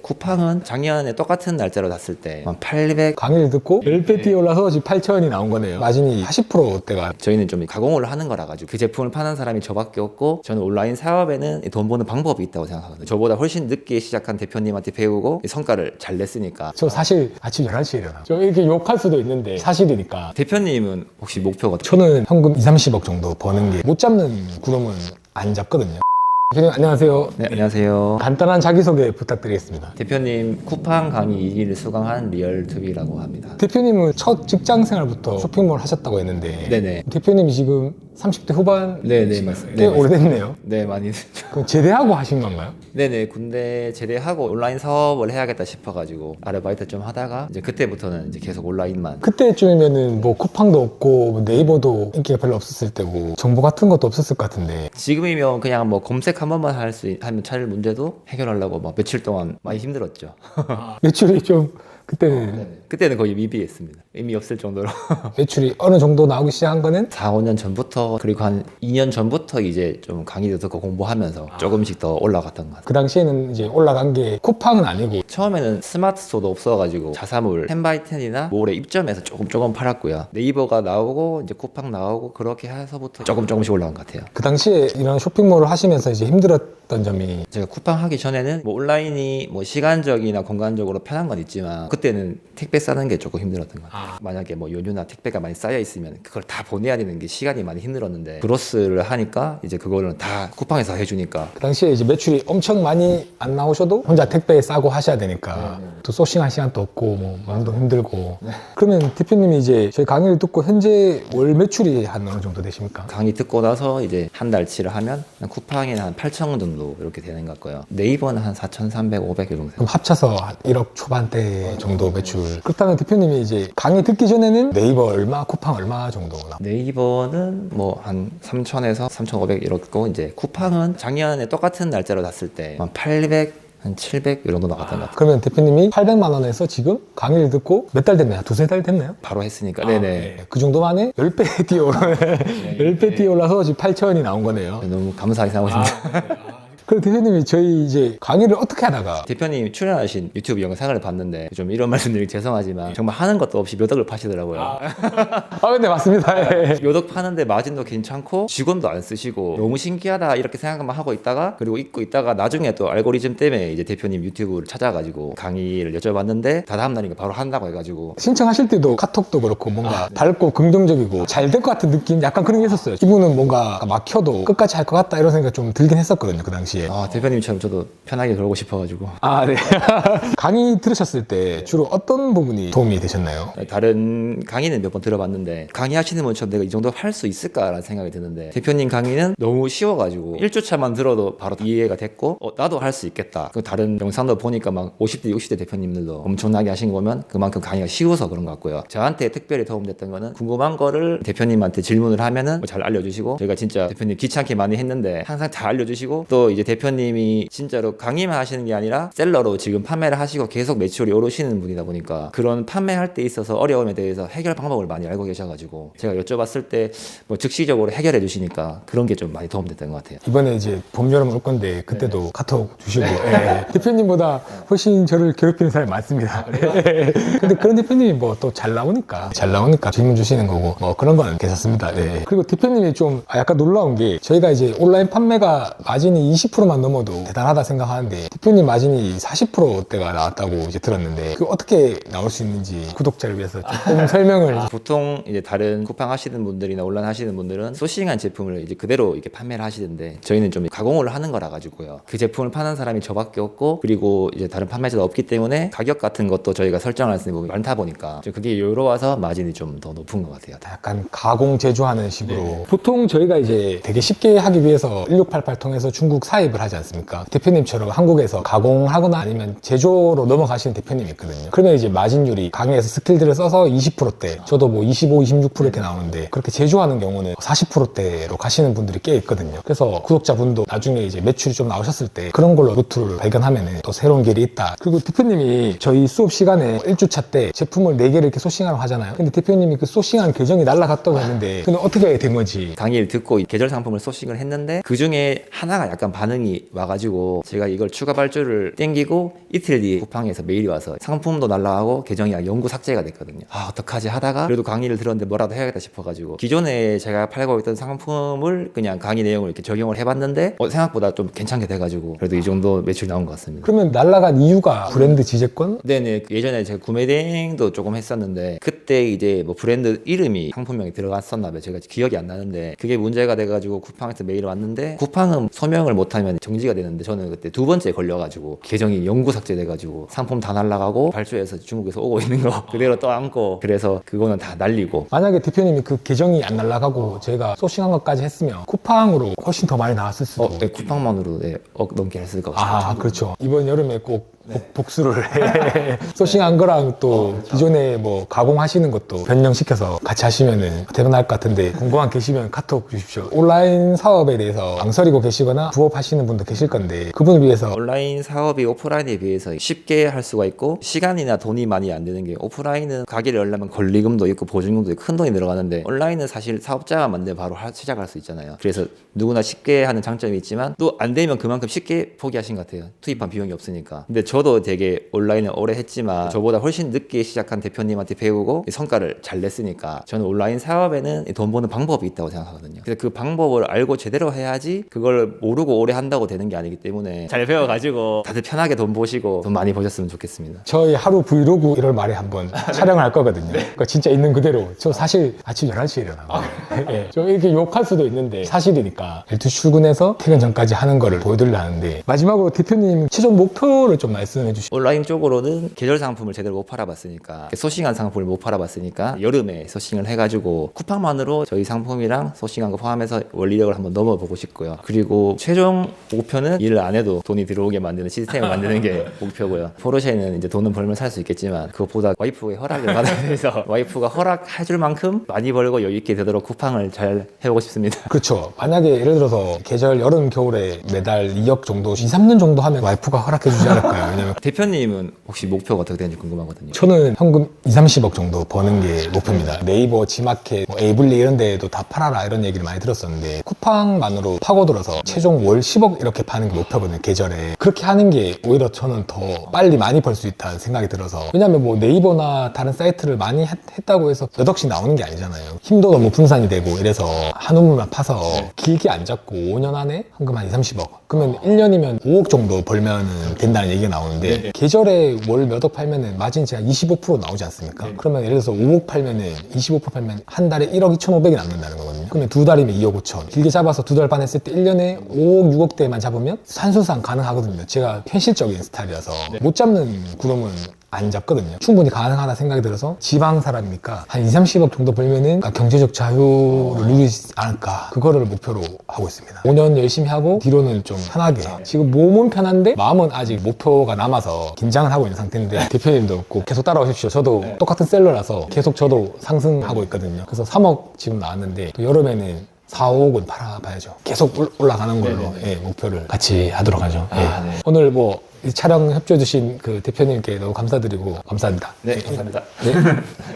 쿠팡은 작년에 똑같은 날짜로 났을 때 800. 강의를 듣고 10배 뒤에 올라서 지금 8,000원이 나온 거네요. 마진이 40%대가. 저희는 좀 가공을 하는 거라 가지고 그 제품을 파는 사람이 저밖에 없고, 저는 온라인 사업에는 돈 버는 방법이 있다고 생각하거든요. 저보다 훨씬 늦게 시작한 대표님한테 배우고 성과를 잘 냈으니까. 저 사실 아침 11시에 일어나. 저 이렇게 욕할 수도 있는데 사실이니까. 대표님은 혹시 목표가 저는 현금 2, 30억 정도 버는 게 못 잡는 구름은 안 잡거든요. 대표님 안녕하세요. 네, 안녕하세요. 간단한 자기소개 부탁드리겠습니다. 대표님 쿠팡 강의 2기를 수강한 리얼투비라고 합니다. 대표님은 첫 직장 생활부터 쇼핑몰 하셨다고 했는데 네네. 대표님이 지금 30대 후반? 네네, 맞습니다. 꽤 오래됐네요. 네, 많이. 그럼 제대하고 하신 건가요? 네네, 군대 제대하고 온라인 사업을 해야겠다 싶어가지고 아르바이트 좀 하다가 이제 그때부터는 이제 계속 온라인만. 그때쯤이면은 뭐 쿠팡도 없고 뭐 네이버도 인기가 별로 없었을 때고 정보 같은 것도 없었을 것 같은데. 지금이면 그냥 뭐 검색 한 번만 하면 찾을 문제도 해결하려고 막 며칠 동안 많이 힘들었죠. 매출이 좀 그때는 그때는 거의 미비했습니다. 의미 없을 정도로. 매출이 어느 정도 나오기 시작한 거는 4, 5년 전부터, 그리고 한 2년 전부터 이제 좀 강의도 듣고 공부하면서 조금씩 더 올라갔던 것 같아요. 그 당시에는 이제 올라간 게 쿠팡은 아니고 처음에는 스마트 스토어도 없어가지고 자사몰 10x10이나 몰에 입점해서 조금 팔았고요. 네이버가 나오고 이제 쿠팡 나오고 그렇게 해서부터 조금씩 올라간 것 같아요. 그 당시에 이런 쇼핑몰을 하시면서 이제 힘들었던 점이 제가 쿠팡 하기 전에는 뭐 온라인이 뭐 시간적이나 공간적으로 편한 건 있지만, 그때는 택배 싸는 게 조금 힘들었던 것 같아요. 만약에 뭐 연휴나 택배가 많이 쌓여 있으면 그걸 다 보내야 되는 게 시간이 많이 힘들었는데, 브로스를 하니까 이제 그거는 다 쿠팡에서 해주니까. 그 당시에 이제 매출이 엄청 많이 안 나오셔도 혼자 택배 싸고 하셔야 되니까 또 소싱할 시간도 없고 뭐 마음도 힘들고. 그러면 대표님이 이제 저희 강의를 듣고 현재 월 매출이 한 어느 정도 되십니까? 강의 듣고 나서 이제 한 달치를 하면 쿠팡에는 한 8,000원 정도 이렇게 되는 것 같고요. 네이버는 한 4,300, 500 정도. 그럼 합쳐서 한 1억 초반대 정도 매출. 그렇다면 대표님이 이제 강의 듣기 전에는 네이버 얼마, 쿠팡 얼마 정도 나와요? 네이버는 뭐 한 3,000에서 3,500 이렇고, 이제 쿠팡은 작년에 똑같은 날짜로 났을 때 한 800, 한 700 이 정도 나갔던 것 같아요. 그러면 대표님이 800만 원에서 지금 강의를 듣고 몇 달 됐나요? 두세 달 됐나요? 바로 했으니까. 네네. 그 정도 만에 10배 뛰어 올라 10배 뛰어 올라서 지금 8,000원이 나온 거네요. 너무 감사하게 생각하고 있습니다. 그럼 대표님이 저희 이제 강의를 어떻게 하다가 대표님이 출연하신 유튜브 영상을 봤는데 좀 이런 말씀드리기 죄송하지만 정말 하는 것도 없이 몇 억을 파시더라고요. 근데 맞습니다. 예. 몇 억 파는데 마진도 괜찮고 직원도 안 쓰시고 너무 신기하다 이렇게 생각만 하고 있다가, 그리고 잊고 있다가 나중에 또 알고리즘 때문에 이제 대표님 유튜브를 찾아가지고 강의를 여쭤봤는데 다 다음 날인가 바로 한다고 해가지고. 신청하실 때도 카톡도 그렇고 뭔가 밝고 긍정적이고 잘 될 것 같은 느낌 약간 그런 게 있었어요. 이분은 뭔가 막혀도 끝까지 할 것 같다 이런 생각 좀 들긴 했었거든요, 그 당시에. 대표님처럼 저도 편하게 그러고 싶어가지고. 네. 강의 들으셨을 때 주로 어떤 부분이 도움이 되셨나요? 다른 강의는 몇 번 들어봤는데 강의하시는 분처럼 내가 이 정도 할 수 있을까라는 생각이 드는데, 대표님 강의는 너무 쉬워가지고 1주차만 들어도 바로 이해가 됐고 나도 할 수 있겠다. 그 다른 영상도 보니까 막 50대 60대 대표님들도 엄청나게 하신 거면 그만큼 강의가 쉬워서 그런 것 같고요. 저한테 특별히 도움됐던 거는 궁금한 거를 대표님한테 질문을 하면은 잘 알려주시고, 저희가 진짜 대표님 귀찮게 많이 했는데 항상 잘 알려주시고, 또 이제 대표님이 진짜로 강의만 하시는 게 아니라 셀러로 지금 판매를 하시고 계속 매출이 오르시는 분이다 보니까 그런 판매할 때 있어서 어려움에 대해서 해결 방법을 많이 알고 계셔가지고 제가 여쭤봤을 때 뭐 즉시적으로 해결해 주시니까 그런 게 좀 많이 도움됐던 것 같아요. 이번에 이제 봄, 여름 올 건데 그때도 카톡 주시고 대표님보다 훨씬 저를 괴롭히는 사람이 많습니다. 근데 그런 대표님이 뭐 또 잘 나오니까 질문 주시는 거고 뭐 그런 건 괜찮습니다. 그리고 대표님이 좀 약간 놀라운 게, 저희가 이제 온라인 판매가 마진이 20%만 넘어도 대단하다 생각하는데 대표님 마진이 40%대가 나왔다고 이제 들었는데 그 어떻게 나올 수 있는지 구독자를 위해서 조금 설명을. 보통 이제 다른 쿠팡 하시는 분들이나 온라인 하시는 분들은 소싱한 제품을 이제 그대로 이렇게 판매를 하시는데, 저희는 좀 가공을 하는 거라 가지고요. 그 제품을 파는 사람이 저밖에 없고, 그리고 이제 다른 판매자도 없기 때문에 가격 같은 것도 저희가 설정할 수 있는 부분이 많다 보니까 좀 그게 여유로워서 마진이 좀 더 높은 것 같아요. 약간 가공 제조하는 식으로. 보통 저희가 이제 되게 쉽게 하기 위해서 1688 통해서 중국 사입을 하지 않습니까? 대표님처럼 한국에서 가공하거나 아니면 제조로 넘어가시는 대표님이 있거든요. 그러면 이제 마진율이 강의에서 스킬들을 써서 20%대, 저도 뭐 25, 26% 이렇게 나오는데, 그렇게 제조하는 경우는 40%대로 가시는 분들이 꽤 있거든요. 그래서 구독자분도 나중에 이제 매출이 좀 나오셨을 때 그런 걸로 루트를 발견하면 또 새로운 길이 있다. 그리고 대표님이 저희 수업 시간에 1주차 때 제품을 4개를 이렇게 소싱하라고 하잖아요. 근데 대표님이 그 소싱한 계정이 날라갔다고 했는데, 근데 어떻게 된 건지. 강의를 듣고 계절 상품을 소싱을 했는데 그 중에 하나가 약간 반응이 와가지고 제가 이걸 추가 발주를 땡기고 이틀 뒤에 쿠팡에서 메일이 와서 상품도 날라가고 계정이 영구 삭제가 됐거든요. 아 어떡하지 하다가 그래도 강의를 들었는데 뭐라도 해야겠다 싶어가지고 기존에 제가 팔고 있던 상품을 그냥 강의 내용을 이렇게 적용을 해봤는데 생각보다 좀 괜찮게 돼가지고 그래도 이 정도 매출이 나온 것 같습니다. 그러면 날라간 이유가 브랜드 지재권? 네네. 예전에 제가 구매대행도 조금 했었는데 그때 이제 뭐 브랜드 이름이 상품명에 들어갔었나 봐요. 제가 기억이 안 나는데 그게 문제가 돼가지고 쿠팡에서 메일이 왔는데 쿠팡은 소명을 못하면 정지가 되는데 저는 그때 두 번째 걸려가지고 계정이 영구 삭제돼가지고 상품 다 날라가고 발주해서 중국에서 오고 있는 거 그대로 떠안고 그래서 그거는 다 날리고. 만약에 대표님이 그 계정이 안 날라가고 저희가 소싱한 것까지 했으면 쿠팡으로 훨씬 더 많이 나왔을 수도. 네, 쿠팡만으로 억 넘게 했을 것 같아요. 아, 그렇죠. 이번 여름에 꼭 복수를 소싱한 거랑 또 기존에 뭐 가공하시는 것도 변경시켜서 같이 하시면은 대박날 것 같은데 궁금한 계시면 카톡 주십시오. 온라인 사업에 대해서 망설이고 계시거나 부업하시는 분도 계실 건데 그분을 위해서 온라인 사업이 오프라인에 비해서 쉽게 할 수가 있고 시간이나 돈이 많이 안 드는 게 오프라인은 가게를 열려면 권리금도 있고 보증금도 있고 큰 돈이 들어가는데 온라인은 사실 사업자가 만들면 바로 시작할 수 있잖아요. 그래서 누구나 쉽게 하는 장점이 있지만 또 안 되면 그만큼 쉽게 포기하신 것 같아요. 투입한 비용이 없으니까. 근데 저도 되게 온라인을 오래 했지만 저보다 훨씬 늦게 시작한 대표님한테 배우고 성과를 잘 냈으니까 저는 온라인 사업에는 돈 버는 방법이 있다고 생각하거든요. 그래서 그 방법을 알고 제대로 해야지 그걸 모르고 오래 한다고 되는 게 아니기 때문에 잘 배워가지고 다들 편하게 돈 버시고 돈 많이 버셨으면 좋겠습니다. 저희 하루 브이로그 1월 말에 한번 촬영을 할 거거든요. 그러니까 진짜 있는 그대로. 저 사실 아침 11시에 일어나고 예, 저 이렇게 욕할 수도 있는데 사실이니까 12시 출근해서 퇴근 전까지 하는 거를 보여드리려 하는데 마지막으로 대표님 최종 목표를 좀 말씀해 주시죠. 온라인 쪽으로는 계절 상품을 제대로 못 팔아봤으니까 소싱한 상품을 못 팔아봤으니까 여름에 소싱을 해가지고 쿠팡만으로 저희 상품이랑 소싱한 거 포함해서 원리력을 한번 넘어보고 싶고요. 그리고 최종 목표는 일을 안 해도 돈이 들어오게 만드는 시스템을 만드는 게 목표고요. 포르쉐는 이제 돈은 벌면 살 수 있겠지만 그것보다 와이프의 허락을 받아야 돼서 와이프가 허락해줄 만큼 많이 벌고 여유 있게 되도록 쿠팡을 잘 해보고 싶습니다. 그렇죠. 만약에 예를 들어서 계절 여름 겨울에 매달 2억 정도 2, 3년 정도 하면 와이프가 허락해 주지 않을까요? 왜냐면 대표님은 혹시 목표가 어떻게 되는지 궁금하거든요. 저는 현금 2, 30억 정도 버는 게 목표입니다. 네이버, 지마켓, 뭐 에이블리 이런 데에도 다 팔아라 이런 얘기를 많이 들었었는데 쿠팡만으로 파고들어서 최종 월 10억 이렇게 파는 게 목표거든요. 계절에. 그렇게 하는 게 오히려 저는 더 빨리 많이 벌 수 있다는 생각이 들어서 왜냐면 뭐 네이버나 다른 사이트를 많이 했다고 해서 몇 억씩 나오는 게 아니잖아요. 힘도 너무 분산이 되고 이래서 한 우물만 파서 길게 안 잡고 5년 안에 현금 한 2, 30억 그러면 1년이면 5억 정도 벌면 된다는 얘기가 나오는데 계절에 월 몇 억 팔면은 마진 제가 25% 나오지 않습니까? 그러면 예를 들어서 5억 팔면은 25% 팔면 한 달에 1억 2,500이 남는다는 거거든요. 그러면 두 달이면 2억 5천. 길게 잡아서 두 달 반 했을 때 1년에 5억 6억대만 잡으면 산수상 가능하거든요. 제가 현실적인 스타일이라서 못 잡는 구름은 안 잡거든요. 충분히 가능하다 생각이 들어서 지방 사람이니까 한 2, 30억 정도 벌면은 경제적 자유를 누리지 않을까 그거를 목표로 하고 있습니다. 5년 열심히 하고 뒤로는 좀 편하게 지금 몸은 편한데 마음은 아직 목표가 남아서 긴장을 하고 있는 상태인데 대표님도 꼭 계속 따라오십시오. 저도 똑같은 셀러라서 계속 저도 상승하고 있거든요. 그래서 3억 지금 나왔는데 또 여름에는 4, 5억은 팔아봐야죠. 계속 올라가는 걸로 예, 목표를 같이 하도록 하죠. 예. 네. 오늘 뭐 이 촬영 협조해주신 그 대표님께 너무 감사드리고 감사합니다. 네, 감사합니다. 네.